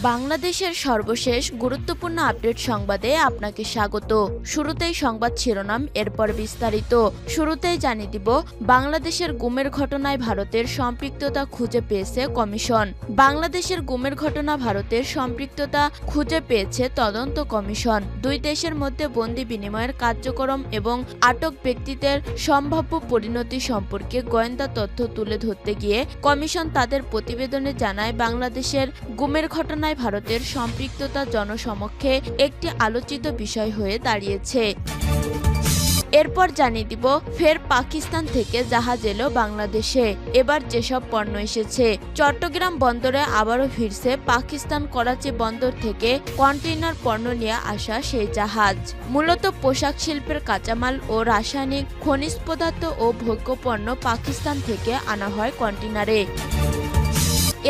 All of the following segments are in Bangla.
বাংলাদেশের সর্বশেষ গুরুত্বপূর্ণ আপডেট সংবাদে আপনাকে স্বাগত। শুরুতেই সংবাদ শিরোনাম, এরপর বিস্তারিত। শুরুতেই জানিয়ে দিব, বাংলাদেশের গুমের ঘটনায় ভারতের সম্পৃক্ততা খুঁজে পেয়েছে কমিশন। বাংলাদেশের গুমের ঘটনা ভারতের সম্পৃক্ততা খুঁজে পেয়েছে তদন্ত কমিশন। দুই দেশের মধ্যে বন্দি বিনিময়ের কার্যক্রম এবং আটক ব্যক্তিদের সম্ভাব্য পরিণতি সম্পর্কে গোয়েন্দা তথ্য তুলে ধরতে গিয়ে কমিশন তাদের প্রতিবেদনে জানায়, বাংলাদেশের গুমের ঘটনায় ভারতের সম্পৃক্ততা জনসমক্ষে একটি আলোচিত বিষয় হয়ে দাঁড়িয়েছে। এরপর জানিয়ে দিব, ফের পাকিস্তান থেকে জাহাজ এলো বাংলাদেশে। এবার যেসব পণ্য এসেছে, চট্টগ্রাম বন্দরে আবারও ফিরছে পাকিস্তান করাচি বন্দর থেকে কন্টেইনার পণ্য নিয়ে আসা সেই জাহাজ। মূলত পোশাক শিল্পের কাঁচামাল ও রাসায়নিক খনিজ পদার্থ ও ভোগ্য পণ্য পাকিস্তান থেকে আনা হয় কন্টেইনারে।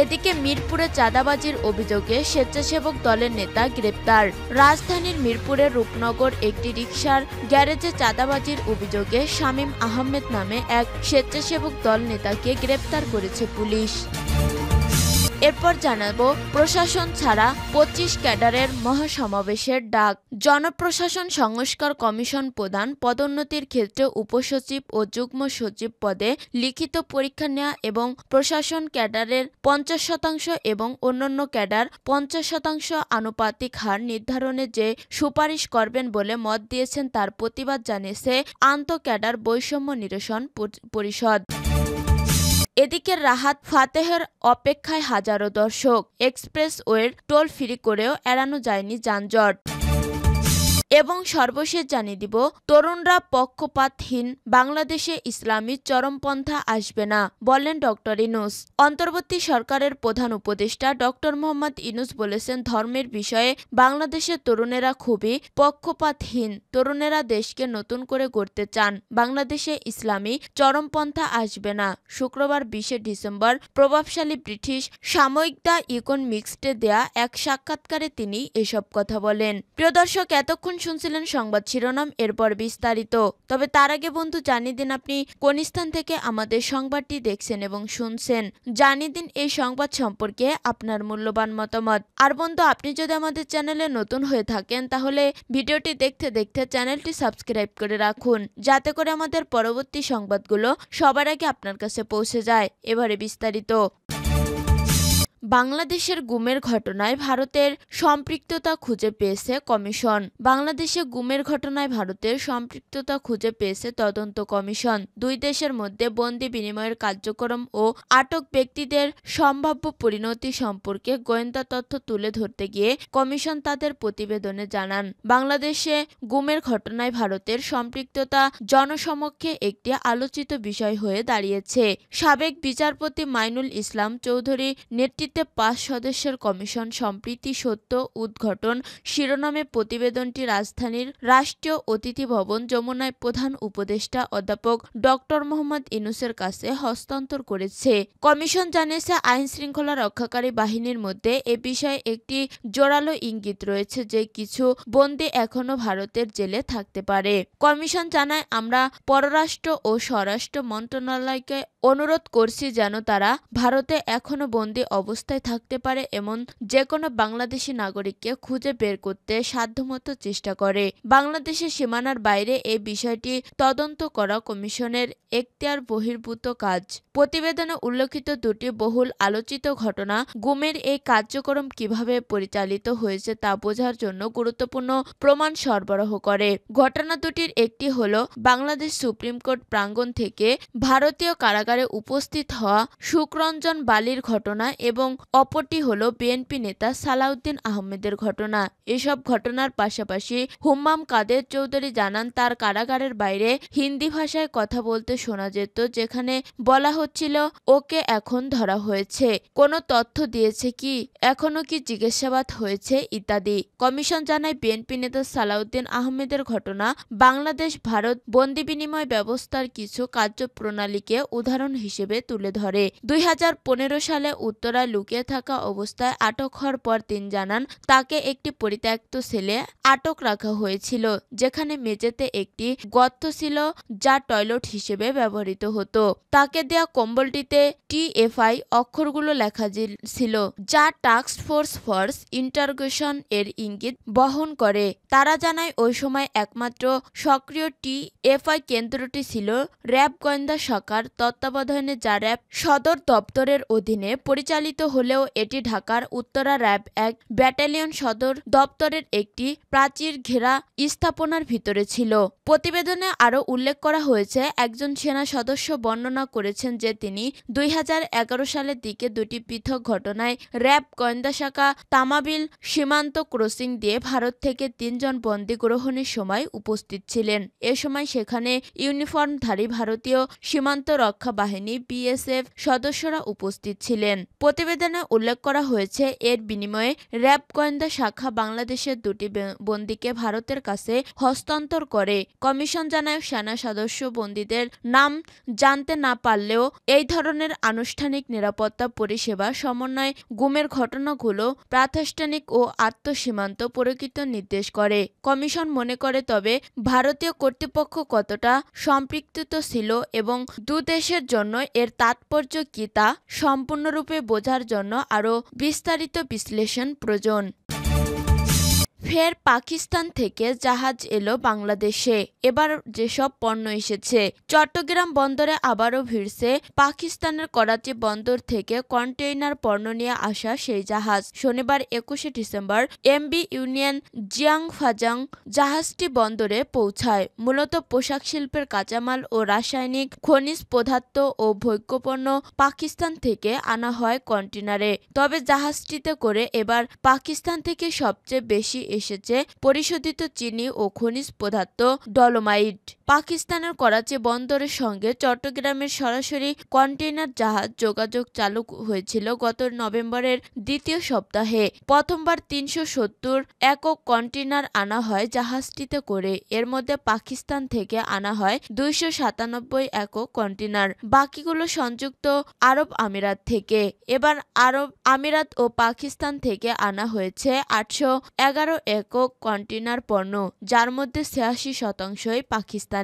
এদিকে মিরপুরে চাঁদাবাজির অভিযোগে স্বেচ্ছাসেবক দলের নেতা গ্রেপ্তার। রাজধানীর মিরপুরের রূপনগর একটি রিকশার গ্যারেজে চাঁদাবাজির অভিযোগে শামীম আহমেদ নামে এক স্বেচ্ছাসেবক দল নেতাকে গ্রেপ্তার করেছে পুলিশ। এরপর জানাবো, প্রশাসন ছাড়া 25 ক্যাডারের মহাসমাবেশের ডাক। জনপ্রশাসন সংস্কার কমিশন প্রধান পদোন্নতির ক্ষেত্রে উপসচিব ও যুগ্ম সচিব পদে লিখিত পরীক্ষা নেওয়া এবং প্রশাসন ক্যাডারের 50% এবং অন্যান্য ক্যাডার 50% আনুপাতিক হার নির্ধারণে যে সুপারিশ করবেন বলে মত দিয়েছেন, তার প্রতিবাদ জানিয়েছে আন্তঃ ক্যাডার বৈষম্য নিরসন পরিষদ। এদিকে রাহাত ফাতেহের অপেক্ষায় হাজারো দর্শক। এক্সপ্রেসওয়ের টোল ফ্রি করেও এড়ানো যায়নি যানজট। এবং সর্বশেষ জানিয়ে দিব, তরুণরা পক্ষপাতহীন, বাংলাদেশে ইসলামী চরমপন্থা আসবে না, বললেন ডক্টর ইউনূস। অন্তর্বর্তী সরকারের প্রধান উপদেষ্টা ডক্টর মোহাম্মদ ইউনূস বলেছেন, ধর্মের বিষয়ে বাংলাদেশের তরুণেরা খুবই পক্ষপাতহীন। তরুণেরা দেশকে নতুন করে গড়তে চান, বাংলাদেশে ইসলামী চরমপন্থা আসবে না। শুক্রবার 20 ডিসেম্বর প্রভাবশালী ব্রিটিশ সাময়িক দ্য ইকোনমিক্সে দেয়া এক সাক্ষাৎকারে তিনি এসব কথা বলেন। প্রিয় দর্শক, এতক্ষণ শুনছিলেন সংবাদ শিরোনাম, এরপর বিস্তারিত। তবে তার আগে বন্ধু, জানিয়ে দিন আপনি কোন স্থান থেকে আমাদের সংবাদটি দেখছেন এবং শুনছেন। জানিয়ে দিন এই সংবাদ সম্পর্কে আপনার মূল্যবান মতামত। আর বন্ধু, আপনি যদি আমাদের চ্যানেলে নতুন হয়ে থাকেন, তাহলে ভিডিওটি দেখতে দেখতে চ্যানেলটি সাবস্ক্রাইব করে রাখুন, যাতে করে আমাদের পরবর্তী সংবাদগুলো সবার আগে আপনার কাছে পৌঁছে যায়। এবারে বিস্তারিত। বাংলাদেশের গুমের ঘটনায় ভারতের সম্পৃক্ততা খুঁজে পেয়েছে কমিশন। বাংলাদেশে গুমের ঘটনায় ভারতের সম্পৃক্ততা খুঁজে পেয়েছে তদন্ত কমিশন। দুই দেশের মধ্যে বন্দি বিনিময়ের কার্যক্রম ও আটক ব্যক্তিদের সম্ভাব্য পরিণতি সম্পর্কে গোয়েন্দা তথ্য তুলে ধরতে গিয়ে কমিশন তাদের প্রতিবেদনে জানান, বাংলাদেশে গুমের ঘটনায় ভারতের সম্পৃক্ততা জনসমক্ষে একটি আলোচিত বিষয় হয়ে দাঁড়িয়েছে। সাবেক বিচারপতি মাইনুল ইসলাম চৌধুরী নেতৃত্বে 5 সদস্যের কমিশন সম্প্রতি সত্য উদ্ঘাটন শিরোনামে প্রতিবেদনটি রাজধানীর রাষ্ট্রীয় অতিথি ভবন যমুনায় প্রধান উপদেষ্টা অধ্যাপক ডক্টর মোহাম্মদ ইউনূসের কাছে হস্তান্তর করেছে। কমিশন জানিয়েছে, আইন শৃঙ্খলা রক্ষাকারী বাহিনীর মধ্যে এ বিষয়ে একটি জোরালো ইঙ্গিত রয়েছে যে কিছু বন্দী এখনো ভারতের জেলে থাকতে পারে। কমিশন জানায়, আমরা পররাষ্ট্র ও স্বরাষ্ট্র মন্ত্রণালয়কে অনুরোধ করছি যেন তারা ভারতে এখনো বন্দী অবস্থায় থাকতে পারে এমন যে কোনো বাংলাদেশি নাগরিককে খুঁজে বের করতে সাধ্যমতো চেষ্টা করে। বাংলাদেশের সীমানার বাইরে এই বিষয়টি তদন্ত করা কমিশনের এখতিয়ার বহির্ভূত কাজ। প্রতিবেদনে উল্লেখিত দুটি বহুল আলোচিত ঘটনা গুমের এই কার্যক্রম কিভাবে পরিচালিত হয়েছে তা বোঝার জন্য গুরুত্বপূর্ণ প্রমাণ সরবরাহ করে। ঘটনা দুটির একটি হল বাংলাদেশ সুপ্রিম কোর্ট প্রাঙ্গণ থেকে ভারতীয় কারাগারে উপস্থিত হওয়া সুখরঞ্জন বালির ঘটনা এবং অপরটি হল বিএনপি নেতা সালাউদ্দিন আহমেদের ঘটনা। এসব ঘটনার পাশাপাশি হুম্মাম কাদের চৌধুরী জানান, তার কারাগারের বাইরে হিন্দি ভাষায় কথা বলতে শোনা যেত, যেখানে বলা হচ্ছিল, ওকে এখন ধরা হয়েছে, কোনো তথ্য দিয়েছে কি, এখনো কি জিজ্ঞাসাবাদ হয়েছে ইত্যাদি। কমিশন জানায়, বিএনপি নেতা সালাউদ্দিন আহমেদের ঘটনা বাংলাদেশ ভারত বন্দি বিনিময় ব্যবস্থার কিছু কার্যপ্রণালীকে উদাহরণ উদাহরণ হিসেবে তুলে ধরে। 2015 সালে উত্তরায় লুকিয়ে থাকা অবস্থায় আটক হওয়ার পর তিনি জানান, তাকে একটি পরিত্যক্ত সেলে আটক রাখা হয়েছিল, যেখানে মেঝেতে একটি গর্ত ছিল যা টয়লেট হিসেবে ব্যবহৃত হতো। তাকে দেয়া কম্বলটিতে TFI অক্ষরগুলো লেখা ছিল, যা টাস্ক ফোর্স ইন্টারোগেশন এর ইঙ্গিত বহন করে। তারা জানায় ওই সময় একমাত্র সক্রিয় TFI কেন্দ্রটি ছিল র্যাব গোয়েন্দা শাখার তত্ত্বাবধানে, যা র্যাব সদর দপ্তরের অধীনে পরিচালিত হলেও এটি ঢাকার উত্তরা র্যাব 1 ব্যাটালিয়ন সদর দপ্তরের একটি প্রাচীর ঘেরা স্থাপনার ভিতরে ছিল। প্রতিবেদনে আরও উল্লেখ করা হয়েছে, একজন সেনা সদস্য বর্ণনা করেছেন যে তিনি 2011 সালের দিকে দুটি পৃথক ঘটনায় র্যাব গোয়েন্দা শাখা তামাবিল সীমান্ত ক্রসিং দিয়ে ভারত থেকে 3 জন বন্দী গ্রহণের সময় উপস্থিত ছিলেন। এ সময় সেখানে ইউনিফর্মধারী ভারতীয় সীমান্ত রক্ষা বাহিনী BSF সদস্যরা উপস্থিত ছিলেন। প্রতিবেদনে উল্লেখ করা হয়েছে, এর বিনিময়ে র্যাব গোয়েন্দা শাখা বাংলাদেশের দুটি বন্দীকে ভারতের কাছে হস্তান্তর করে। কমিশন জানায়, সেনা সদস্য বন্দীদের নাম জানতে না পারলেও এই ধরনের আনুষ্ঠানিক নিরাপত্তা পরিষেবা সমন্বয় গুমের ঘটনাগুলো প্রাতিষ্ঠানিক ও আত্মসীমান্ত প্রকৃত নির্দেশ করে। কমিশন মনে করে, তবে ভারতীয় কর্তৃপক্ষ কতটা সম্পৃক্ত ছিল এবং দুদেশের জন্য এর তাৎপর্য কি তা সম্পূর্ণরূপে বোঝার জন্য আরও বিস্তারিত বিশ্লেষণ প্রয়োজন। ফের পাকিস্তান থেকে জাহাজ এলো বাংলাদেশে। এবার যেসব পণ্য এসেছে, চট্টগ্রাম বন্দরে আবারও ভিড়ছে পাকিস্তানের করাচি বন্দর থেকে কন্টেইনার পণ্য নিয়ে আসা সেই জাহাজ। শনিবার 21 ডিসেম্বর MV ইউনিয়ন জিয়াংফাজাং জাহাজটি বন্দরে পৌঁছায়। মূলত পোশাক শিল্পের কাঁচামাল ও রাসায়নিক খনিজ পদার্থ ও ভোগ্যপণ্য পাকিস্তান থেকে আনা হয় কন্টেইনারে। তবে জাহাজটিতে করে এবার পাকিস্তান থেকে সবচেয়ে বেশি এসেছে পরিশোধিত চিনি ও খনিজ পদার্থ ডলোমাইট। পাকিস্তানের করাচি বন্দরের সঙ্গে চট্টগ্রামের সরাসরি কন্টেইনার জাহাজ যোগাযোগ চালু হয়েছিল গত নভেম্বরের দ্বিতীয় সপ্তাহে। প্রথমবার 370 একক কন্টেইনার আনা হয় জাহাজটিতে করে। এর মধ্যে পাকিস্তান থেকে আনা হয় 297 একক কন্টেইনার, বাকিগুলো সংযুক্ত আরব আমিরাত থেকে। এবার আরব আমিরাত ও পাকিস্তান থেকে আনা হয়েছে 811 একক কন্টেইনার পণ্য, যার মধ্যে 86% পাকিস্তানের।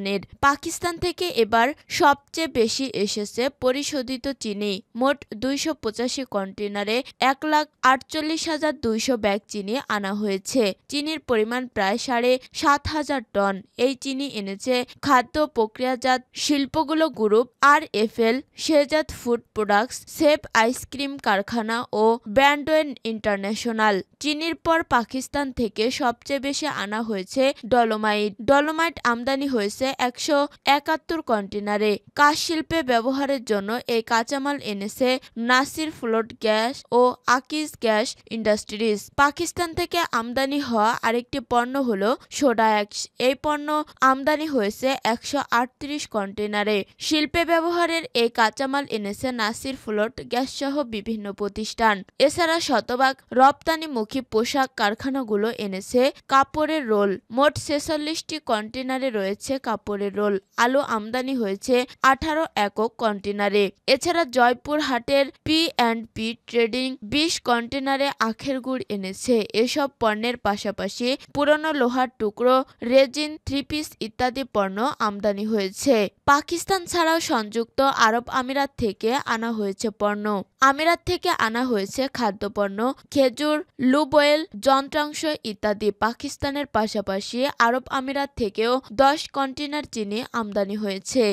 পাকিস্তান থেকে এবার সবচেয়ে বেশি এসেছে পরিশোধিত চিনি। মোট 285 কন্টেইনারে 1,48,200 ব্যাগ চিনি আনা হয়েছে। চিনির পরিমাণ প্রায় 7,500 টন। এই চিনি এনেছে খাদ্য প্রক্রিয়াজাত শিল্পগুলো group RFL, Shehzad food products, safe ice cream কারখানা ও ব্যান্ডওয়েন ইন্টারন্যাশনাল। চিনির পর পাকিস্তান থেকে সবচেয়ে বেশি আনা হয়েছে ডলোমাইট। ডলোমাইট আমদানি হয়েছে 171 কন্টেইনারে। কাঠ শিল্পে ব্যবহারের জন্য এই কাঁচামাল এনেছে নাসির ফ্লোট গ্যাস ও আকিজ গ্যাস ইন্ডাস্ট্রিজ। পাকিস্তান থেকে আমদানি হওয়া আরেকটি পণ্য হল সোডা অ্যাশ। এই পণ্য আমদানি হয়েছে 138 কন্টেইনারে। শিল্পে ব্যবহারের এই কাঁচামাল এনেছে নাসির ফ্লোট গ্যাস সহ বিভিন্ন প্রতিষ্ঠান। এছাড়া শতভাগ রপ্তানিমুখী পোশাক কারখানাগুলো এনেছে কাপড়ের রোল। মোট 46টি কন্টেইনারে রয়েছে কাপড়ের রোল। আলু আমদানি হয়েছে 18 একক কন্টেইনারে। এছাড়া জয়পুর হাটের P&P ট্রেডিং 20 কন্টেইনারে আখের গুড় এনেছে। এসব পণ্যের পাশাপাশি পুরনো লোহার টুকরো, রেজিন, 3 পিস ইত্যাদি পণ্য আমদানি হয়েছে। পাকিস্তান ছাড়াও সংযুক্ত আরব আমিরাত থেকে আনা হয়েছে পণ্য। আমিরাত থেকে আনা হয়েছে খাদ্যপণ্য, খেজুর, লুব অয়েল, যন্ত্রাংশ ইত্যাদি। পাকিস্তানের পাশাপাশি আরব আমিরাত থেকেও 10 কন্টেইনার চিনি আমদানি হয়েছে।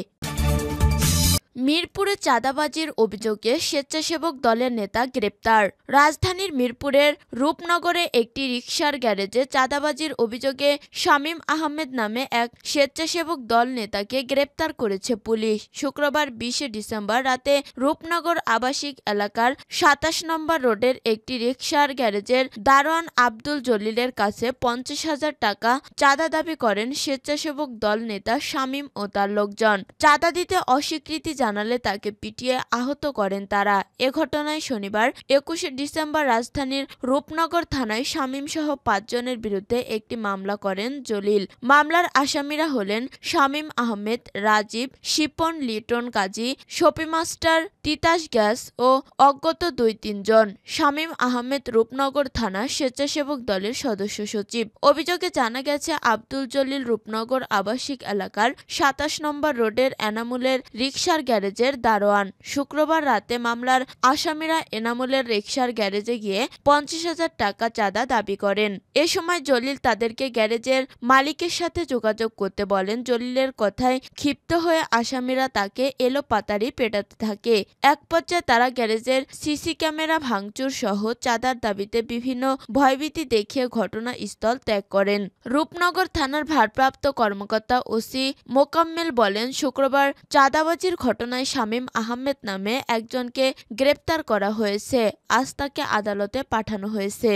মিরপুরে চাঁদাবাজির অভিযোগে স্বেচ্ছাসেবক দলের নেতা গ্রেপ্তার। রাজধানীর মিরপুরের রূপনগরে একটি রিকশার গ্যারেজে চাঁদাবাজির অভিযোগে শামীম আহমেদ নামে এক স্বেচ্ছাসেবক দল নেতাকে গ্রেপ্তার করেছে পুলিশ। শুক্রবার 20 ডিসেম্বর রাতে রূপনগর আবাসিক এলাকার 27 নম্বর রোডের একটি রিকশার গ্যারেজের দারোয়ান আব্দুল জলিলের কাছে 50,000 টাকা চাঁদা দাবি করেন স্বেচ্ছাসেবক দল নেতা শামীম ও তার লোকজন। চাঁদা দিতে অস্বীকৃতি জানালে তাকে পিটিয়ে আহত করেন তারা। এ ঘটনায় শনিবার 21 ডিসেম্বর রাজধানীর রূপনগর থানায় শামীম সহ 5 জনের বিরুদ্ধে একটি মামলা করেন জলিল। মামলার আসামিরা হলেন শামীম আহমেদ, রাজীব, শিপন, লিটন কাজী, শফি মাস্টার, তিতাস গ্যাস ও অজ্ঞাত 2-3 জন। শামীম আহমেদ রূপনগর থানা স্বেচ্ছাসেবক দলের সদস্য সচিব। অভিযোগে জানা গেছে আব্দুল জলিল রূপনগর আবাসিক এলাকার 27 নম্বর রোডের এনামুলের রিকশার গ্যারেজের দারোয়ান। শুক্রবার রাতে মামলার আসামিরা এনামুলের রিকশার গ্যারেজে গিয়ে 50,000 টাকা চাঁদা দাবি করেন। এ সময় জলিল তাদেরকে গ্যারেজের মালিকের সাথে যোগাযোগ করতে বলেন। জলিলের কথায় ক্ষিপ্ত হয়ে আসামিরা তাকে এলোপাতাড়ি পেটাতে থাকে। এক পর্যায়ে তারা গ্যারেজের সিসি ক্যামেরা ভাঙচুর সহ চাঁদার দাবিতে বিভিন্ন ভয়ভীতি দেখিয়ে ঘটনাস্থল ত্যাগ করেন। রূপনগর থানার ভারপ্রাপ্ত কর্মকর্তা ওসি মোকাম্মেল বলেন, শুক্রবার চাঁদাবাজির ঘটনায় শামীম আহমেদ নামে একজনকে গ্রেপ্তার করা হয়েছে। আজ তাকে আদালতে পাঠানো হয়েছে।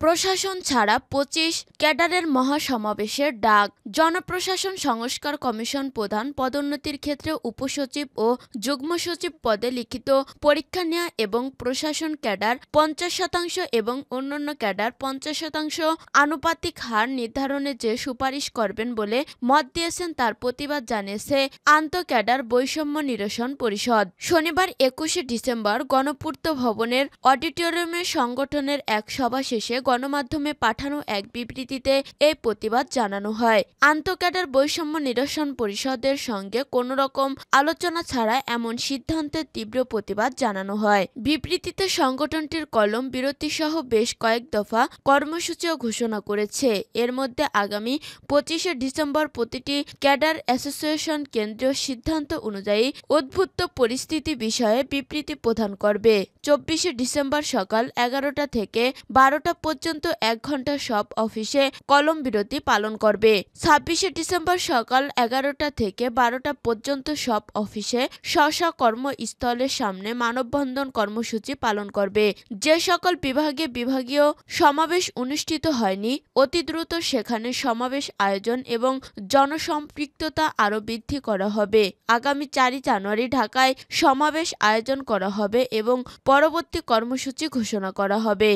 প্রশাসন ছাড়া 25 ক্যাডারের মহাসমাবেশের ডাক। জনপ্রশাসন সংস্কার কমিশন প্রধান পদোন্নতির ক্ষেত্রে উপসচিব ও যুগ্ম সচিব পদে লিখিত পরীক্ষা নেওয়া এবং প্রশাসন ক্যাডার 50% এবং অন্যান্য ক্যাডার 50% আনুপাতিক হার নির্ধারণে যে সুপারিশ করবেন বলে মত দিয়েছেন তার প্রতিবাদ জানিয়েছে আন্তঃক্যাডার বৈষম্য নিরসন পরিষদ। শনিবার 21 ডিসেম্বর গণপূর্ত ভবনের অডিটোরিয়ামে সংগঠনের এক সভা শেষে গণমাধ্যমে পাঠানো এক বিবৃতিতে এই প্রতিবাদ জানানো হয়। আন্তঃক্যাডার বৈষম্য নিরসন পরিষদের সঙ্গে কোনো রকম আলোচনা ছাড়া এমন সিদ্ধান্তের তীব্র প্রতিবাদ জানানো হয়। বিবৃতিতে সংগঠনটির কলম বিরতি সহ বেশ কয়েক দফা কর্মসূচিও ঘোষণা করেছে। এর মধ্যে আগামী 25 ডিসেম্বর প্রতিটি ক্যাডার অ্যাসোসিয়েশন কেন্দ্রীয় সিদ্ধান্ত অনুযায়ী উদ্ভূত পরিস্থিতি বিষয়ে বিবৃতি প্রদান করবে। 24 ডিসেম্বর সকাল 11টা থেকে 12টা পর্যন্ত 1 ঘন্টা সব অফিসে কলম বিরতি পালন করবে। 26 ডিসেম্বর সকাল 11টা থেকে 12টা পর্যন্ত সব অফিসে স্ব-স্ব কর্মস্থলের সামনে মানববন্ধন কর্মসূচি পালন করবে। যে সকল বিভাগে বিভাগীয় সমাবেশ অনুষ্ঠিত হয়নি অতি দ্রুত সেখানে সমাবেশ আয়োজন এবং জনসম্পৃক্ততা আরও বৃদ্ধি করা হবে। আগামী 4 জানুয়ারি ঢাকায় সমাবেশ আয়োজন করা হবে এবং পরবর্তী কর্মসূচি ঘোষণা করা হবে।